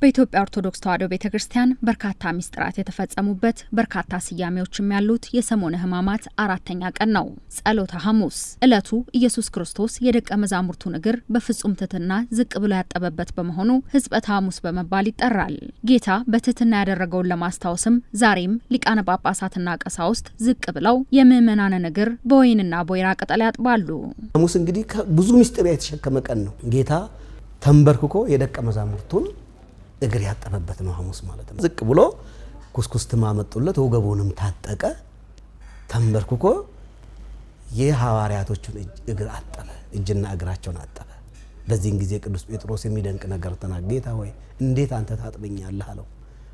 በኢትዮጵያ ኦርቶዶክስ ተዋሕዶ ቤተክርስቲያን በርካታ ሚስጥራት የተፈጸሙበት በርካታ ስያሜዎችም ያሉት የሰሞነ ሕማማት አራተኛ ቀን ነው። ጸሎተ ሐሙስ ዕለቱ ኢየሱስ ክርስቶስ የደቀ መዛሙርቱን እግር በፍጹም ትሕትና ዝቅ ብሎ ያጠበበት በመሆኑ ሕጽበተ ሐሙስ በመባል ይጠራል። ጌታ በትሕትና ያደረገውን ለማስታወስም ዛሬም ሊቃነ ጳጳሳትና ቀሳውስት ዝቅ ብለው የምእመናንን እግር በወይንና በወይራ ቅጠል ያጥባሉ። ሐሙስ እንግዲህ ብዙ ሚስጥር የተሸከመ ቀን ነው። ጌታ ተንበርክኮ የደቀ መዛሙርቱን እግር ያጠበበት ነው ሐሙስ ማለት ነው። ዝቅ ብሎ ኩስኩስትማ መጡለት፣ ወገቡንም ታጠቀ፣ ተንበርክኮ የሐዋርያቶቹን እግር አጠበ፣ እጅና እግራቸውን አጠበ። በዚህን ጊዜ ቅዱስ ጴጥሮስ የሚደንቅ ነገር ተናገረ። ጌታ ሆይ እንዴት አንተ ታጥበኛለህ አለው።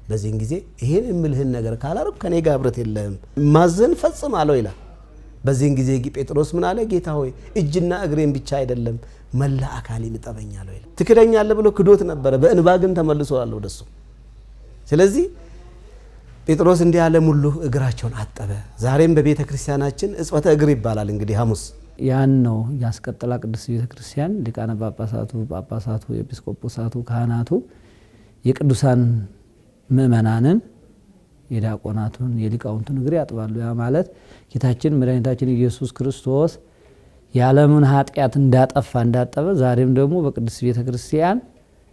በዚህን ጊዜ ይሄን የምልህን ነገር ካላረክ ከኔ ጋር ህብረት የለህም፣ ማዘን ፈጽም አለው ይላል። በዚህን ጊዜ ጴጥሮስ ምን አለ? ጌታ ሆይ እጅና እግሬን ብቻ አይደለም መላ አካሌን እጠበኛለሁ ይላል። ትክደኛለህ ብሎ ክዶት ነበረ፣ በእንባ ግን ተመልሷል ወደሱ። ስለዚህ ጴጥሮስ እንዲህ ያለ ሙሉ እግራቸውን አጠበ። ዛሬም በቤተ ክርስቲያናችን ሕጽበተ እግር ይባላል። እንግዲህ ሐሙስ ያን ነው ያስቀጥላ ቅዱስ ቤተ ክርስቲያን ሊቃነ ጳጳሳቱ፣ ኤጲስቆጶሳቱ፣ ካህናቱ የቅዱሳን ምእመናንን የዲያቆናቱን የሊቃውንቱን እግር ያጥባሉ። ያ ማለት ጌታችን መድኃኒታችን ኢየሱስ ክርስቶስ የዓለምን ኃጢአት እንዳጠበ ዛሬም ደግሞ በቅዱስ ቤተ ክርስቲያን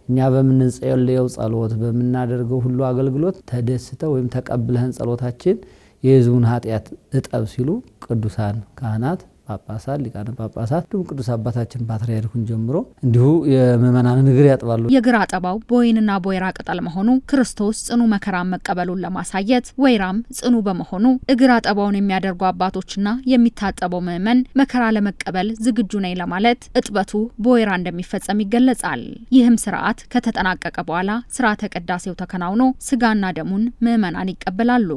እኛ በምንጸልየው ጸሎት በምናደርገው ሁሉ አገልግሎት ተደስተው ወይም ተቀብለህን ጸሎታችን የሕዝቡን ኃጢአት እጠብ ሲሉ ቅዱሳን ካህናት፣ ጳጳሳት፣ ሊቃነ ጳጳሳት እንዲሁም ቅዱስ አባታችን ፓትርያርኩን ጀምሮ እንዲሁ የምእመናንን እግር ያጥባሉ። የእግር አጠባው በወይንና በወይራ ቅጠል መሆኑ ክርስቶስ ጽኑ መከራን መቀበሉን ለማሳየት፣ ወይራም ጽኑ በመሆኑ እግር አጠባውን የሚያደርጉ አባቶችና የሚታጠበው ምእመን መከራ ለመቀበል ዝግጁ ነኝ ለማለት እጥበቱ በወይራ እንደሚፈጸም ይገለጻል። ይህም ስርዓት ከተጠናቀቀ በኋላ ስርዓተ ቅዳሴው ተከናውኖ ስጋና ደሙን ምእመናን ይቀበላሉ።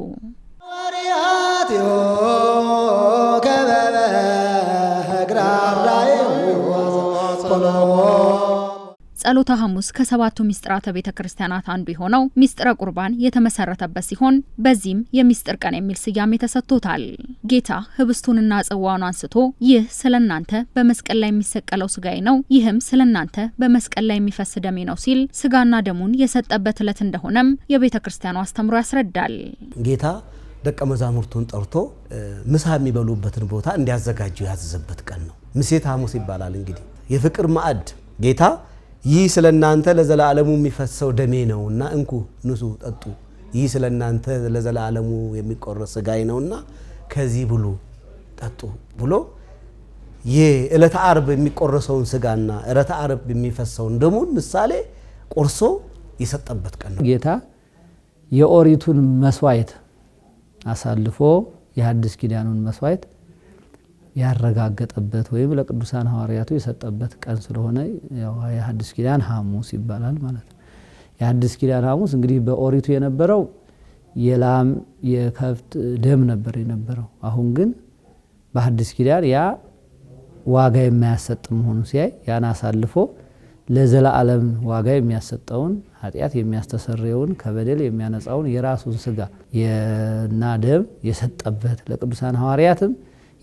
ጸሎተ ሐሙስ ከሰባቱ ሚስጥራተ ቤተ ክርስቲያናት አንዱ የሆነው ሚስጥረ ቁርባን የተመሰረተበት ሲሆን በዚህም የሚስጥር ቀን የሚል ስያሜ ተሰጥቶታል። ጌታ ህብስቱንና ጽዋውን አንስቶ ይህ ስለናንተ በመስቀል ላይ የሚሰቀለው ስጋዬ ነው፣ ይህም ስለናንተ በመስቀል ላይ የሚፈስ ደሜ ነው ሲል ስጋና ደሙን የሰጠበት ዕለት እንደሆነም የቤተ ክርስቲያኑ አስተምሮ ያስረዳል። ጌታ ደቀ መዛሙርቱን ጠርቶ ምሳ የሚበሉበትን ቦታ እንዲያዘጋጁ ያዘዘበት ቀን ነው። ምሴተ ሐሙስ ይባላል። እንግዲህ የፍቅር ማዕድ ጌታ ይህ ስለናንተ ለዘላለሙ የሚፈሰው ደሜ ነውና እንኩ ንሱ ጠጡ፣ ይህ ስለናንተ ለዘላለሙ የሚቆረስ ስጋዬ ነውና ከዚህ ብሉ ጠጡ ብሎ የዕለተ ዓርብ የሚቆረሰውን ስጋና ዕለተ ዓርብ የሚፈሰውን ደሙን ምሳሌ ቆርሶ የሰጠበት ቀን ነው። ጌታ የኦሪቱን መስዋዕት አሳልፎ የሐዲስ ኪዳኑን መስዋዕት ያረጋገጠበት ወይም ለቅዱሳን ሐዋርያቱ የሰጠበት ቀን ስለሆነ የሐዲስ ኪዳን ሐሙስ ይባላል ማለት ነው። የሐዲስ ኪዳን ሐሙስ እንግዲህ በኦሪቱ የነበረው የላም የከብት ደም ነበር የነበረው። አሁን ግን በሐዲስ ኪዳን ያ ዋጋ የማያሰጥ መሆኑ ሲያይ ያን አሳልፎ ለዘላለም ዋጋ የሚያሰጠውን ኃጢአት የሚያስተሰርየውን ከበደል የሚያነጻውን የራሱን ስጋ እና ደም የሰጠበት ለቅዱሳን ሐዋርያትም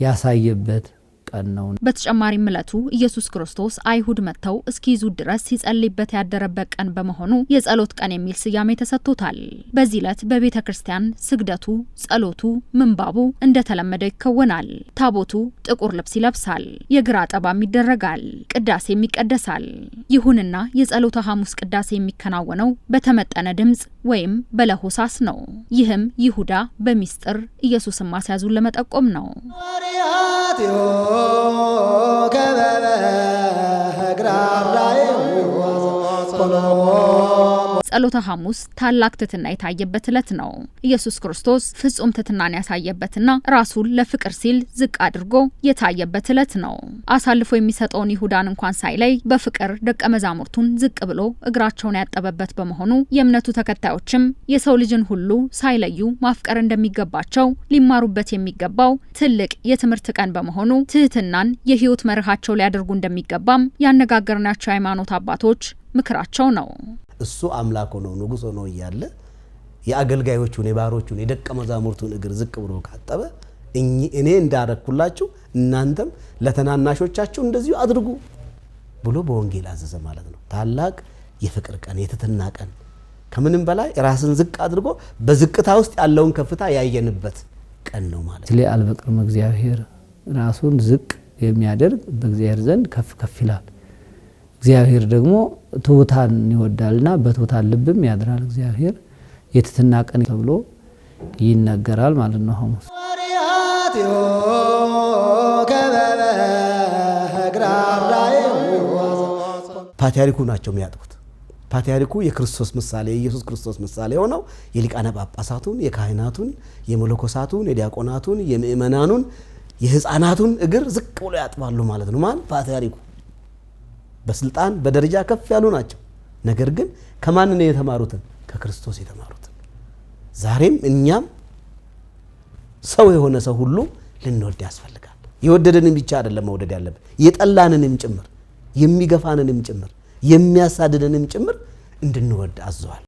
ያሳየበት ቀን ነው። በተጨማሪም ዕለቱ ኢየሱስ ክርስቶስ አይሁድ መጥተው እስኪይዙት ድረስ ሲጸልይበት ያደረበት ቀን በመሆኑ የጸሎት ቀን የሚል ስያሜ ተሰጥቶታል። በዚህ ዕለት በቤተ ክርስቲያን ስግደቱ፣ ጸሎቱ፣ ምንባቡ እንደተለመደው ይከወናል። ታቦቱ ጥቁር ልብስ ይለብሳል፣ የእግር አጠባም ይደረጋል፣ ቅዳሴም ይቀደሳል። ይሁንና የጸሎተ ሐሙስ ቅዳሴ የሚከናወነው በተመጠነ ድምጽ ወይም በለሆሳስ ነው። ይህም ይሁዳ በሚስጥር ኢየሱስን ማስያዙን ለመጠቆም ነው። ጸሎተ ሐሙስ ታላቅ ትሕትና የታየበት ዕለት ነው። ኢየሱስ ክርስቶስ ፍጹም ትሕትናን ያሳየበትና ራሱን ለፍቅር ሲል ዝቅ አድርጎ የታየበት ዕለት ነው። አሳልፎ የሚሰጠውን ይሁዳን እንኳን ሳይለይ በፍቅር ደቀ መዛሙርቱን ዝቅ ብሎ እግራቸውን ያጠበበት በመሆኑ የእምነቱ ተከታዮችም የሰው ልጅን ሁሉ ሳይለዩ ማፍቀር እንደሚገባቸው ሊማሩበት የሚገባው ትልቅ የትምህርት ቀን በመሆኑ ትሕትናን የሕይወት መርሃቸው ሊያደርጉ እንደሚገባም ያነጋገርናቸው ሃይማኖት አባቶች ምክራቸው ነው። እሱ አምላክ ሆኖ ንጉሥ ሆኖ እያለ የአገልጋዮቹን የባሮቹን የደቀ መዛሙርቱን እግር ዝቅ ብሎ ካጠበ እኔ እንዳረኩላችሁ እናንተም ለተናናሾቻችሁ እንደዚሁ አድርጉ ብሎ በወንጌል አዘዘ ማለት ነው። ታላቅ የፍቅር ቀን፣ የትሕትና ቀን፣ ከምንም በላይ ራስን ዝቅ አድርጎ በዝቅታ ውስጥ ያለውን ከፍታ ያየንበት ቀን ነው ማለት ስለ አልበቅርም እግዚአብሔር ራሱን ዝቅ የሚያደርግ በእግዚአብሔር ዘንድ ከፍ ከፍ ይላል። እግዚአብሔር ደግሞ ትሑታን ይወዳልና በትሑታን ልብም ያድራል። እግዚአብሔር የትሕትና ቀን ተብሎ ይነገራል ማለት ነው። ሐሙስ ፓትርያርኩ ናቸው የሚያጥቡት። ፓትርያርኩ የክርስቶስ ምሳሌ የኢየሱስ ክርስቶስ ምሳሌ ሆነው የሊቃነ ጳጳሳቱን፣ የካህናቱን፣ የመነኮሳቱን፣ የዲያቆናቱን፣ የምእመናኑን፣ የሕፃናቱን እግር ዝቅ ብሎ ያጥባሉ ማለት ነው። ማን? ፓትርያርኩ። በስልጣን በደረጃ ከፍ ያሉ ናቸው። ነገር ግን ከማን ነው የተማሩትን? ከክርስቶስ የተማሩትን። ዛሬም እኛም ሰው የሆነ ሰው ሁሉ ልንወድ ያስፈልጋል። የወደደንን ብቻ አይደለም መውደድ ያለብን፣ የጠላንንም ጭምር፣ የሚገፋንንም ጭምር፣ የሚያሳድደንም ጭምር እንድንወድ አዘዋል።